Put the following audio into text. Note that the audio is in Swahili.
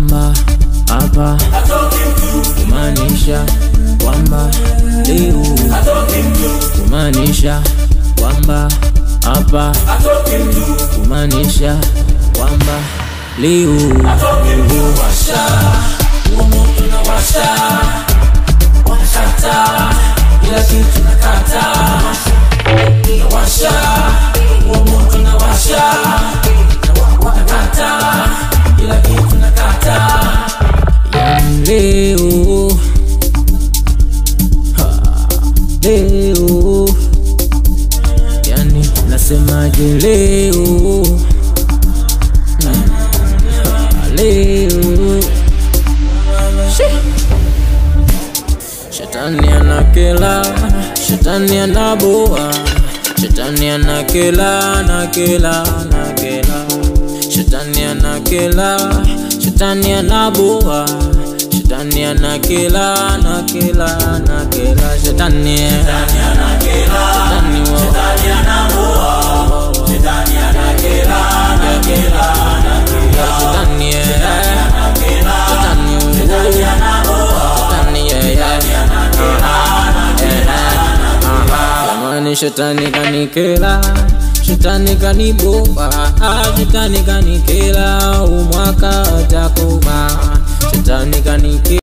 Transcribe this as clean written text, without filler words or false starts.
kwamba hapa kumaanisha kwamba leo, kumaanisha kwamba hapa kumaanisha kwamba leo. Washa moto na washa, wakata kila kitu nakata. Washa moto na washa, wakata kila kitu nakata. Leo leo, yani nasemaje leo, leo. Shetani anakela, shetani anaboa, shetani anakela, nakela, nakela. Shetani anakela, shetani anaboa, shetani anakela, nakela, nakela. Shetani anakela, shetani anaboa, shetani anakela, nakela, nakela. Shetani anakela, shetani anaboa, shetani anakela, jamani, shetani kanikela, shetani kaniboa, shetani kanikela, umwaka utakoma, shetani kanikela.